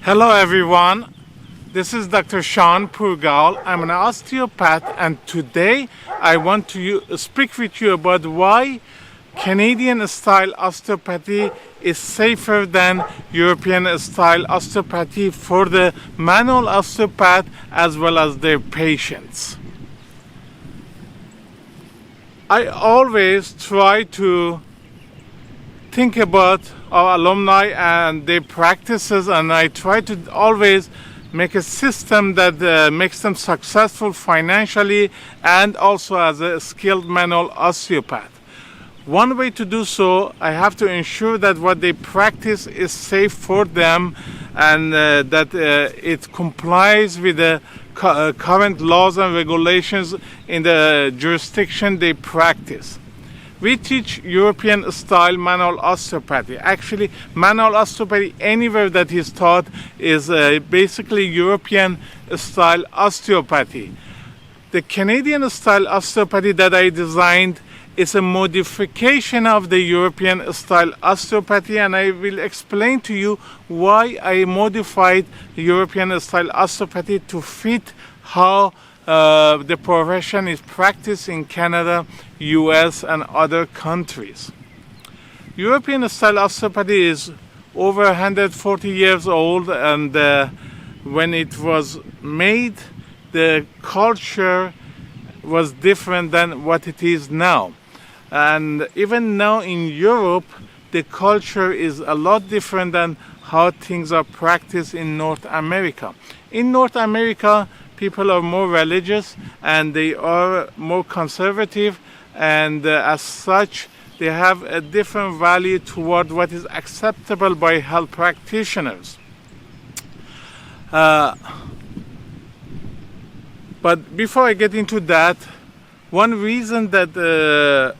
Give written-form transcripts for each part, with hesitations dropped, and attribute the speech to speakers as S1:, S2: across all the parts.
S1: Hello everyone, this is Dr. Shawn Pourgol. I'm an osteopath and today I want to speak with you about why Canadian style osteopathy is safer than European style osteopathy for the manual osteopath as well as their patients. I always try to think about our alumni and their practices, and I try to always make a system that makes them successful financially and also as a skilled manual osteopath. One way to do so, I have to ensure that what they practice is safe for them and that it complies with the current laws and regulations in the jurisdiction they practice. We teach European style manual osteopathy. Actually, manual osteopathy anywhere that is taught is basically European style osteopathy. The Canadian style osteopathy that I designed is a modification of the European style osteopathy, and I will explain to you why I modified the European style osteopathy to fit how the profession is practiced in Canada, US, and other countries. European style osteopathy is over 140 years old, and when it was made, the culture was different than what it is now. And even now in Europe, the culture is a lot different than how things are practiced in North America. In North America, people are more religious and they are more conservative, and as such, they have a different value toward what is acceptable by health practitioners. But before I get into that, one reason that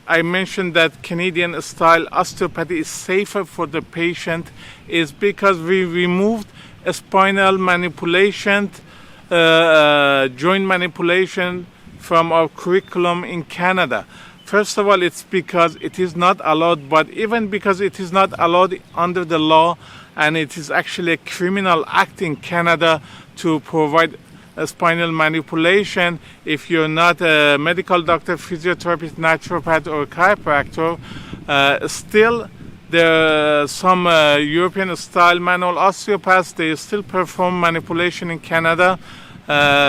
S1: I mentioned that Canadian style osteopathy is safer for the patient is because we removed a spinal manipulation, joint manipulation from our curriculum in Canada. First of all, it's because it is not allowed, but even because it is not allowed under the law, and it is actually a criminal act in Canada to provide a spinal manipulation. If you're not a medical doctor, physiotherapist, naturopath, or chiropractor, still there are some European style manual osteopaths, they still perform manipulation in Canada,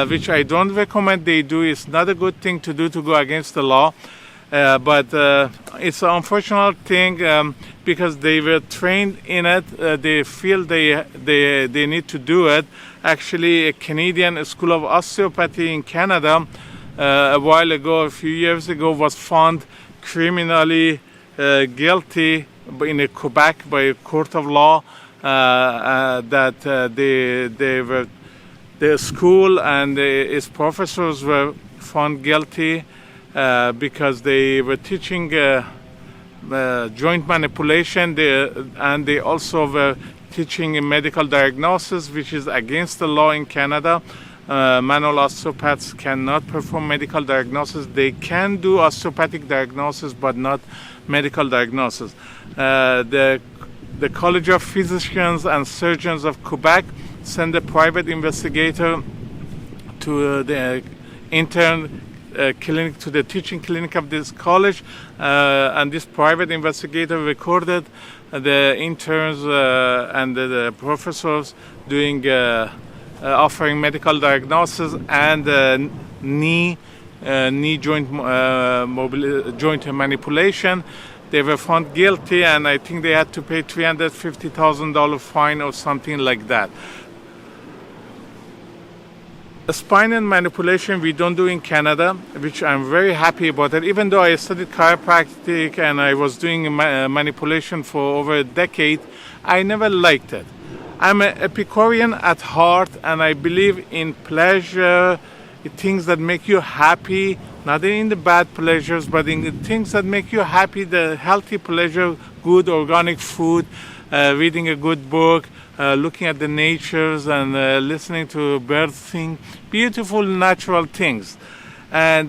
S1: which I don't recommend they do. It's not a good thing to do, to go against the law. But it's an unfortunate thing because they were trained in it. They feel they need to do it. Actually, a Canadian School of Osteopathy in Canada a while ago, a few years ago, was found criminally guilty in Quebec by a court of law that the school and its professors were found guilty because they were teaching joint manipulation, and they also were teaching medical diagnosis, which is against the law in Canada. Manual osteopaths cannot perform medical diagnosis. They can do osteopathic diagnosis, but not medical diagnosis. The College of Physicians and Surgeons of Quebec sent a private investigator to the intern clinic, to the teaching clinic of this college, and this private investigator recorded the interns and the professors doing offering medical diagnosis and knee joint joint manipulation. They were found guilty, and I think they had to pay $350,000 fine or something like that. Spinal manipulation we don't do in Canada, which I'm very happy about it. Even though I studied chiropractic and I was doing manipulation for over a decade, I never liked it. I'm an Epicurean at heart, and I believe in pleasure, things that make you happy, not in the bad pleasures, but in the things that make you happy, the healthy pleasure, good organic food, reading a good book, looking at the natures and listening to birds sing, beautiful natural things. And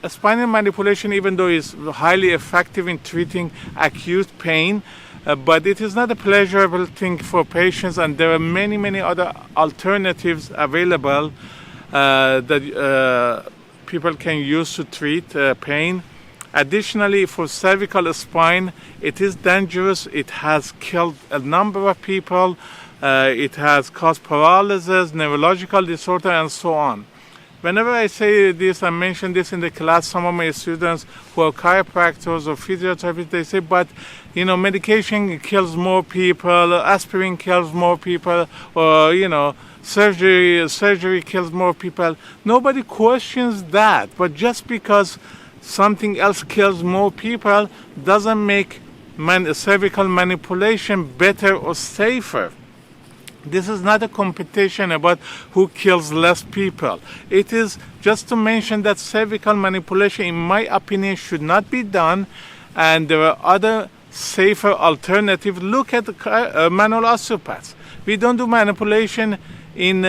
S1: spinal manipulation, even though it's highly effective in treating acute pain, but it is not a pleasurable thing for patients, and there are many other alternatives available that people can use to treat pain. Additionally, for cervical spine, it is dangerous. It has killed a number of people. It has caused paralysis, neurological disorder, and so on. Whenever I say this, I mention this in the class, some of my students who are chiropractors or physiotherapists, they say, but medication kills more people, aspirin kills more people, or surgery kills more people. Nobody questions that, but just because something else kills more people doesn't make cervical manipulation better or safer. This is not a competition about who kills less people. It is just to mention that cervical manipulation, in my opinion, should not be done, and there are other safer alternatives. Look at the manual osteopaths. We don't do manipulation in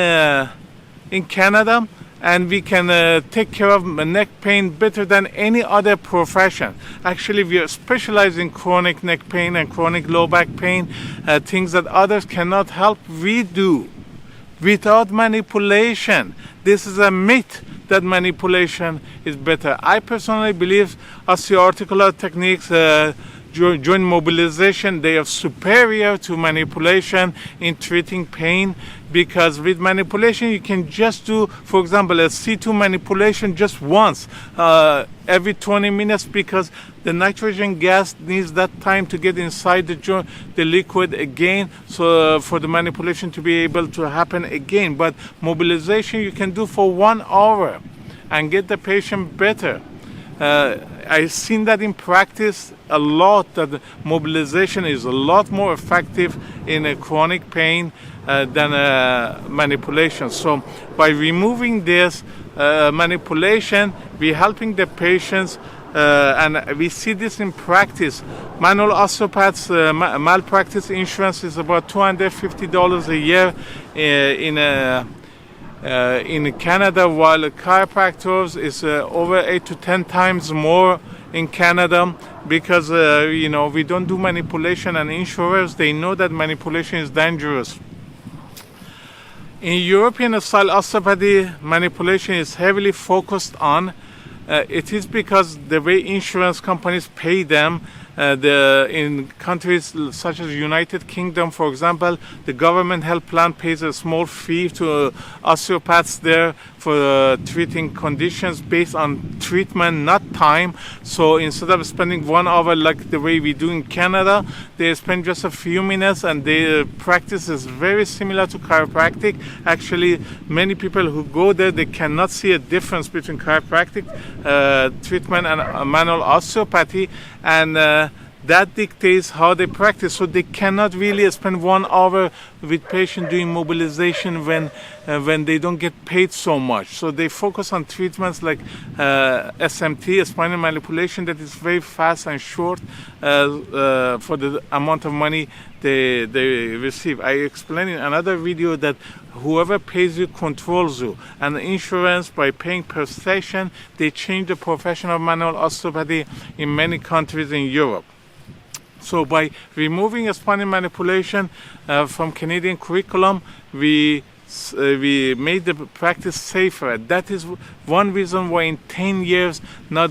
S1: Canada, and we can take care of neck pain better than any other profession. Actually, we are specialized in chronic neck pain and chronic low back pain, things that others cannot help. We do without manipulation. This is a myth that manipulation is better. I personally believe osteoarticular techniques, joint mobilization, they are superior to manipulation in treating pain, because with manipulation you can just do, for example, a C2 manipulation just once every 20 minutes, because the nitrogen gas needs that time to get inside the joint, the liquid again, so for the manipulation to be able to happen again. But mobilization you can do for 1 hour and get the patient better. I've seen that in practice a lot, that mobilization is a lot more effective in a chronic pain than manipulation. So by removing this manipulation, we're helping the patients, and we see this in practice. Manual osteopaths malpractice insurance is about $250 a year in Canada, while chiropractors is over 8 to 10 times more in Canada, because we don't do manipulation, and insurers, they know that manipulation is dangerous. In European style osteopathy, manipulation is heavily focused on. It is because the way insurance companies pay them. In countries such as United Kingdom, for example, the government health plan pays a small fee to osteopaths there for treating conditions based on treatment, not time. So instead of spending 1 hour like the way we do in Canada, they spend just a few minutes, and their practice is very similar to chiropractic. Actually, many people who go there, they cannot see a difference between chiropractic treatment and manual osteopathy, and that dictates how they practice. So they cannot really spend 1 hour with patient doing mobilization when they don't get paid so much. So they focus on treatments like SMT, spinal manipulation, that is very fast and short for the amount of money they receive. I explained in another video that whoever pays you controls you, and insurance, by paying per session, they change the profession of manual osteopathy in many countries in Europe. So by removing spinal manipulation from Canadian curriculum, we made the practice safer. That is one reason why in 10 years not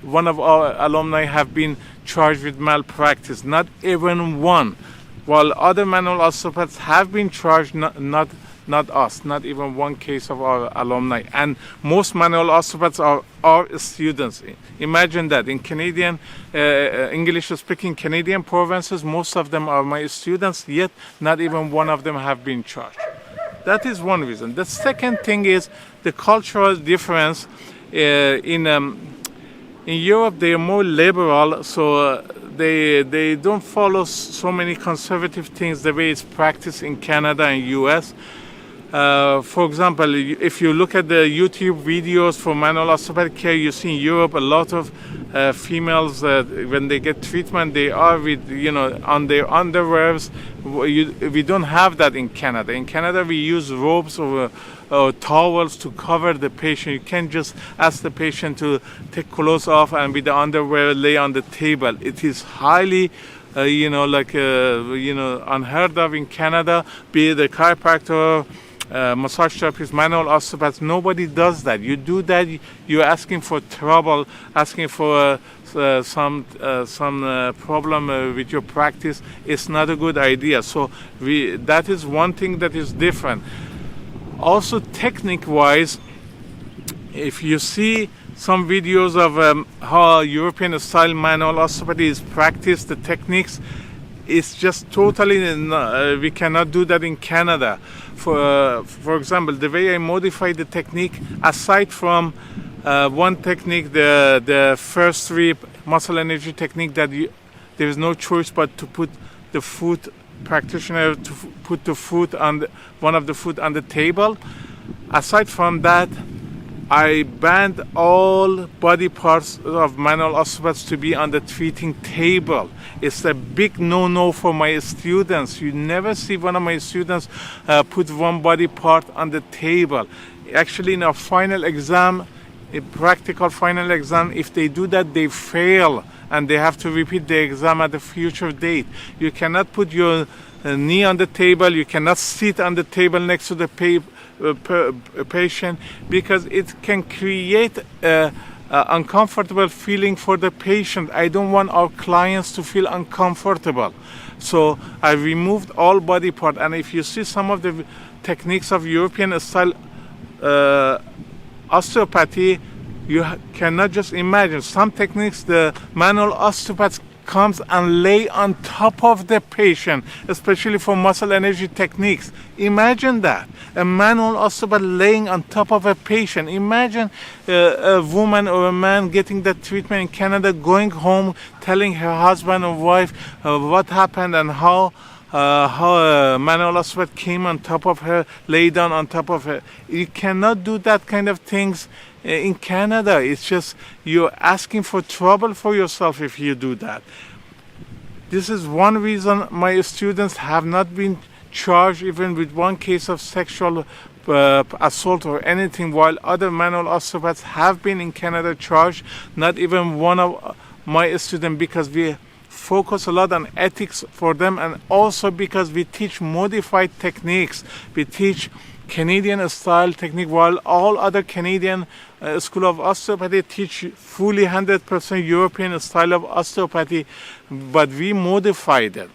S1: one of our alumni have been charged with malpractice, not even one, while other manual osteopaths have been charged, not us, not even one case of our alumni. And most manual osteopaths are our students. Imagine that in Canadian, English-speaking Canadian provinces, most of them are my students, yet not even one of them have been charged. That is one reason. The second thing is the cultural difference. In Europe, they are more liberal, so they don't follow so many conservative things the way it's practiced in Canada and US. For example, if you look at the YouTube videos for manual osteopathic care, you see in Europe a lot of females when they get treatment, they are with on their underwears. We don't have that in Canada. In Canada, we use robes or towels to cover the patient. You can't just ask the patient to take clothes off and with the underwear lay on the table. It is highly unheard of in Canada, be it a chiropractor, massage therapist, manual osteopath. Nobody does that. You do that, you're asking for trouble, asking for some problem with your practice. It's not a good idea. So that is one thing that is different. Also, technique-wise, if you see some videos of how European style manual osteopathy is practiced, the techniques, it's just totally we cannot do that in Canada. For example, the way I modify the technique, aside from one technique, the first three muscle energy technique, that there is no choice but to put the foot practitioner to put the foot on one of the foot on the table. Aside from that, I banned all body parts of manual osteopaths to be on the treating table. It's a big no-no for my students. You never see one of my students put one body part on the table. Actually, in a final exam, a practical final exam, if they do that, they fail and they have to repeat the exam at a future date. You cannot put your knee on the table. You cannot sit on the table next to the patient, because it can create an uncomfortable feeling for the patient. I don't want our clients to feel uncomfortable. So I removed all body part. And if you see some of the techniques of European style osteopathy, you cannot just imagine. Some techniques, the manual osteopath comes and lay on top of the patient, especially for muscle energy techniques. Imagine that, a manual osteopath laying on top of a patient. Imagine a woman or a man getting that treatment in Canada, going home, telling her husband or wife what happened and how a manual osteopath came on top of her, lay down on top of her. You cannot do that kind of things in Canada. It's just you're asking for trouble for yourself if you do that. This is one reason my students have not been charged even with one case of sexual assault or anything, while other manual osteopaths have been in Canada charged. Not even one of my students, because we focus a lot on ethics for them, and also because we teach modified techniques. We teach Canadian style technique, while all other Canadian school of osteopathy teach fully 100% European style of osteopathy, but we modified it.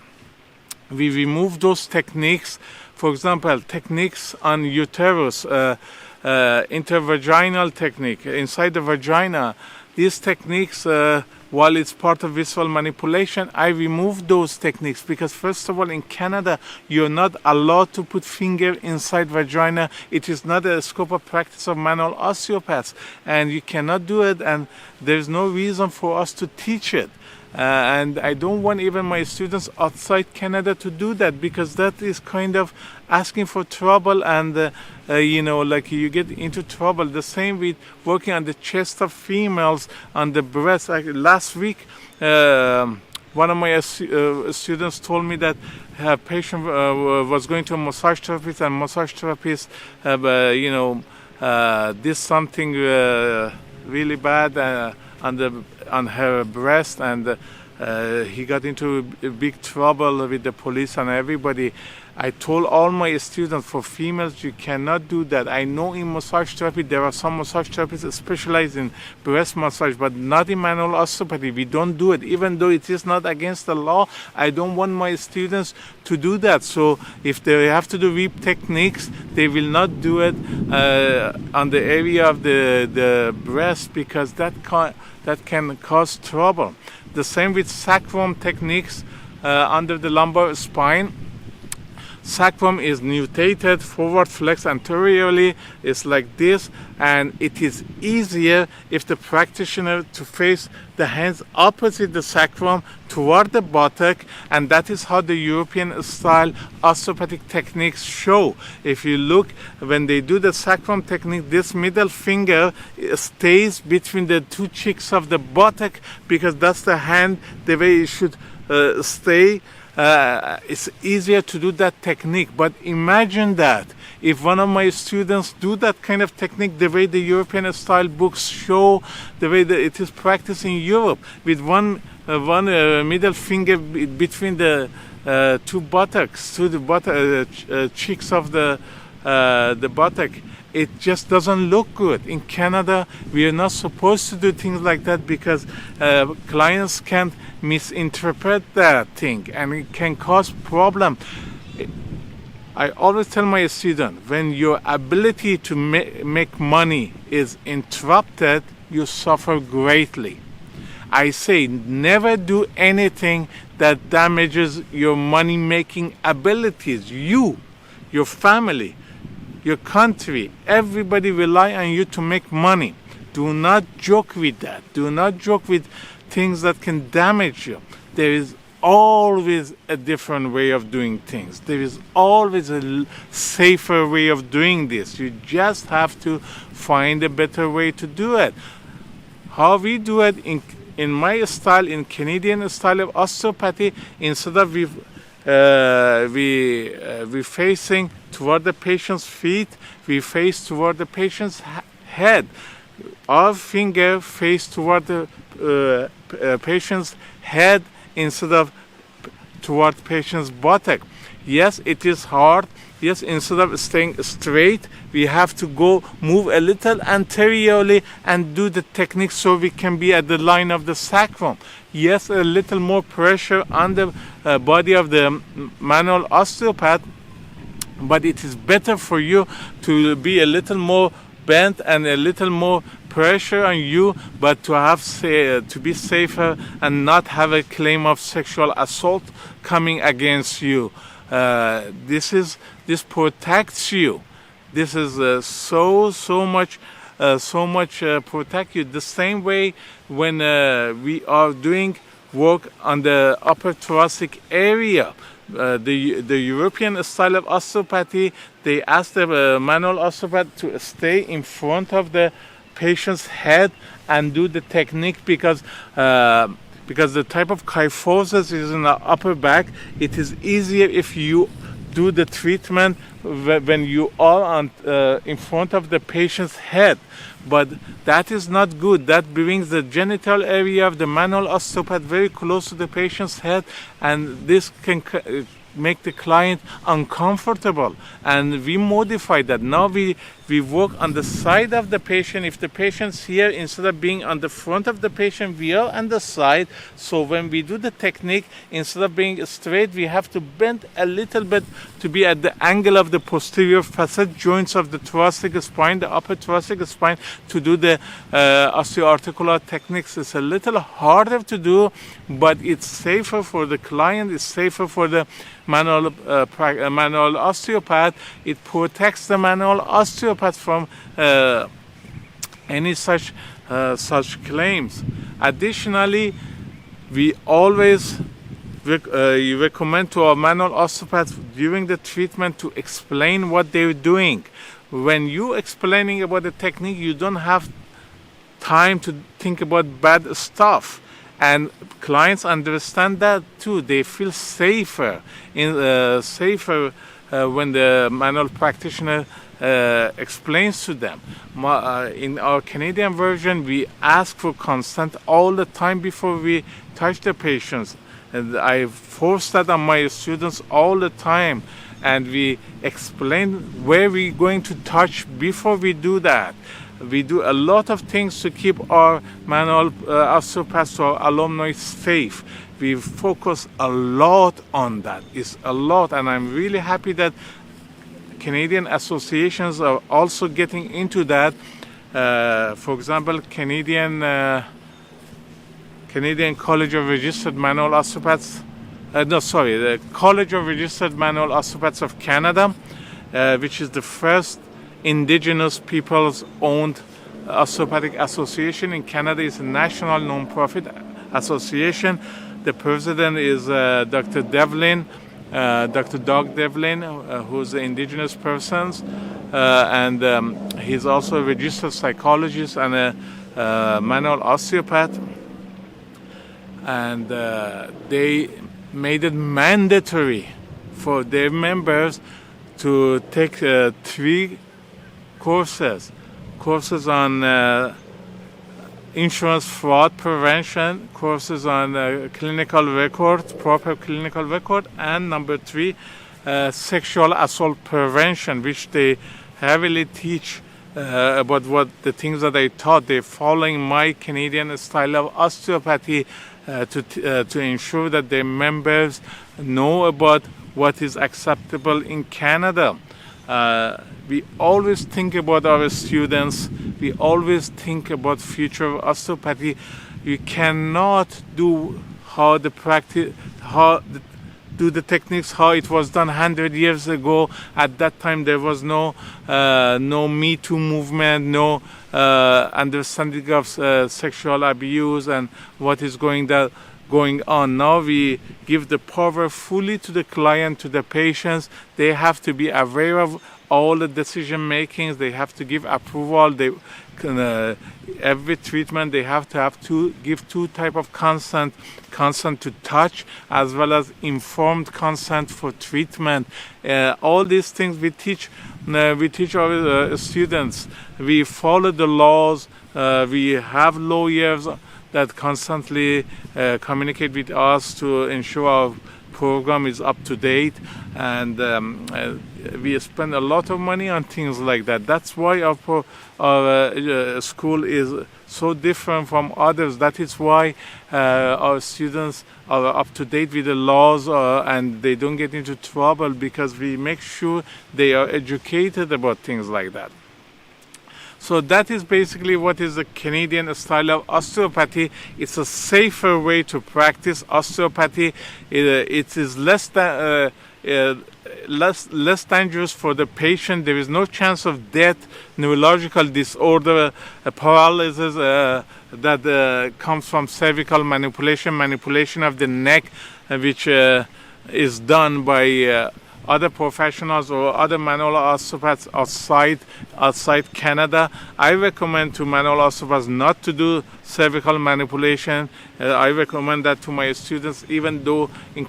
S1: We removed those techniques. For example, techniques on uterus, intervaginal technique inside the vagina. These techniques, while it's part of visual manipulation, I removed those techniques because, first of all, in Canada, you're not allowed to put finger inside vagina. It is not a scope of practice of manual osteopaths, and you cannot do it, and there's no reason for us to teach it. And I don't want even my students outside Canada to do that, because that is kind of asking for trouble, and you get into trouble. The same with working on the chest of females, on the breast. Last week, one of my students told me that her patient was going to a massage therapist, and massage therapist did something really bad on her breast, and he got into big trouble with the police and everybody. I told all my students, for females, you cannot do that. I know in massage therapy there are some massage therapists that specialize in breast massage, but not in manual osteopathy. We don't do it, even though it is not against the law. I don't want my students to do that. So if they have to do REAP techniques, they will not do it on the area of the breast, because that can cause trouble. The same with Sacrum techniques under the lumbar spine. Sacrum is nutated, forward flex anteriorly. It's like this, and it is easier if the practitioner to face the hands opposite the sacrum toward the buttock, and that is how the European style osteopathic techniques show. If you look, when they do the sacrum technique, this middle finger stays between the two cheeks of the buttock, because that's the hand, the way it should stay. It's easier to do that technique. But imagine that if one of my students do that kind of technique the way the European style books show, the way that it is practiced in Europe, with one one middle finger between the two buttocks, to the cheeks of the buttock. It just doesn't look good. In Canada, we are not supposed to do things like that because clients can misinterpret that thing and it can cause problem. I always tell my students, when your ability to make money is interrupted, you suffer greatly. I say never do anything that damages your money-making abilities. You, your family, your country, everybody rely on you to make money. Do not joke with that. Do not joke with things that can damage you. There is always a different way of doing things. There is always a safer way of doing this. You just have to find a better way to do it. How we do it in my style, in Canadian style of osteopathy, instead of we facing toward the patient's feet, we face toward the patient's head. Our finger face toward the patient's head instead of toward patient's buttock. Yes, it is hard. Yes, instead of staying straight, we have to move a little anteriorly and do the technique so we can be at the line of the sacrum. Yes, a little more pressure on the body of the manual osteopath, but it is better for you to be a little more bent and a little more pressure on you, but to be safer and not have a claim of sexual assault coming against you. This protects you. This is so much protect you. The same way when we are doing work on the upper thoracic area. The European style of osteopathy, they ask the manual osteopath to stay in front of the patient's head and do the technique because the type of kyphosis is in the upper back. It is easier if you do the treatment when you are in front of the patient's head. But that is not good. That brings the genital area of the manual osteopath very close to the patient's head, and this can make the client uncomfortable. And we modify that. Now we work on the side of the patient. If the patient's here, instead of being on the front of the patient, we are on the side. So when we do the technique, instead of being straight, we have to bend a little bit to be at the angle of the posterior facet joints of the thoracic spine, the upper thoracic spine, to do the osteoarticular techniques. It's a little harder to do, but it's safer for the client, it's safer for the manual osteopath. It protects the manual osteopath from any such claims. Additionally, we always recommend to our manual osteopaths during the treatment to explain what they're doing. When you're explaining about the technique, you don't have time to think about bad stuff. And clients understand that too. They feel safer when the manual practitioner explains to them. In our Canadian version, we ask for consent all the time before we touch the patients. And I force that on my students all the time. And we explain where we're going to touch before we do that. We do a lot of things to keep our manual osteopaths, our alumni safe. We focus a lot on that. It's a lot, and I'm really happy that Canadian associations are also getting into that. For example, Canadian College of Registered Manual Osteopaths. The College of Registered Manual Osteopaths of Canada, which is the first Indigenous peoples owned osteopathic association in Canada. Is a national non-profit association. The president is Dr. Devlin, Dr. Doug Devlin, who's an Indigenous person, and he's also a registered psychologist and a manual osteopath. And they made it mandatory for their members to take 3 courses on insurance fraud prevention, courses on clinical record, proper clinical record, and number 3, sexual assault prevention, which they heavily teach about what the things that I taught. They're following my Canadian style of osteopathy to ensure that their members know about what is acceptable in Canada. We always think about our students. We always think about future of osteopathy. You cannot do do the techniques how it was done 100 years ago. At that time, there was no Me Too movement, no understanding of sexual abuse and what is going on. Now we give the power fully to the client, to the patients. They have to be aware of all the decision makings. They have to give approval. They every treatment they have to give 2 type of consent to touch as well as informed consent for treatment. All these things we teach our students. We follow the laws. We have lawyers that constantly communicate with us to ensure our program is up to date, and we spend a lot of money on things like that. That's why our school is so different from others. That is why our students are up to date with the laws and they don't get into trouble, because we make sure they are educated about things like that. So that is basically what is the Canadian style of osteopathy. It's a safer way to practice osteopathy. It is less dangerous for the patient. There is no chance of death, neurological disorder, paralysis that comes from cervical manipulation of the neck, which is done by other professionals or other manual osteopaths outside Canada. I recommend to manual osteopaths not to do cervical manipulation. I recommend that to my students, even though in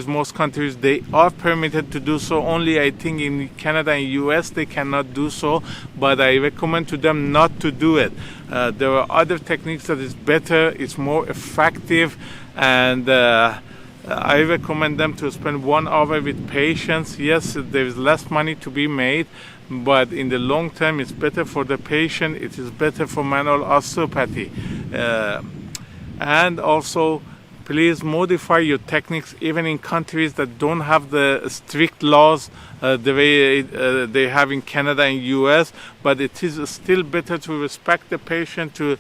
S1: most countries they are permitted to do so. Only I think in Canada and US they cannot do so, but I recommend to them not to do it. There are other techniques that is better, it's more effective, and I recommend them to spend 1 hour with patients. Yes, there is less money to be made, but in the long term, it's better for the patient. It is better for manual osteopathy. And also, please modify your techniques even in countries that don't have the strict laws the way they have in Canada and US, but it is still better to respect the patient, to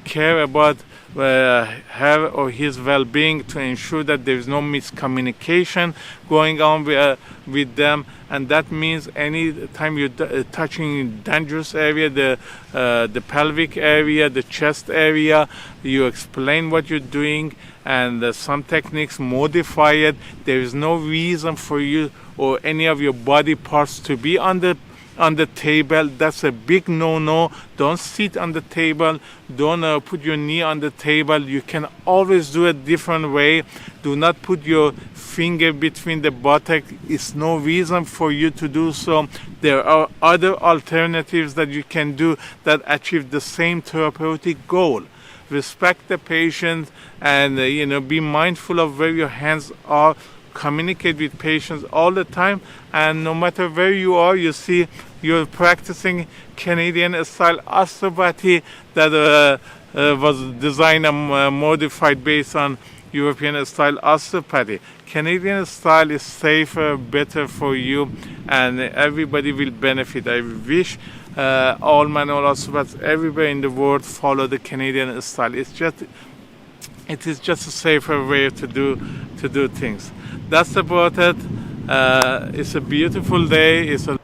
S1: care about her or his well-being, to ensure that there is no miscommunication going on with them. And that means any time you're touching dangerous area, the pelvic area, the chest area, you explain what you're doing, and some techniques modify it. There is no reason for you or any of your body parts to be on the table. That's a big no-no. Don't sit on the table. Don't put your knee on the table. You can always do a different way. Do not put your finger between the buttock. It's no reason for you to do so. There are other alternatives that you can do that achieve the same therapeutic goal. Respect the patient, and be mindful of where your hands are. Communicate with patients all the time, and no matter where you are, you see you're practicing Canadian style osteopathy that was designed and modified based on European style osteopathy. Canadian style is safer, better for you, and everybody will benefit. I wish all manual osteopaths everywhere in the world follow the Canadian style. It is just a safer way to do things. That's about it. It's a beautiful day. It's a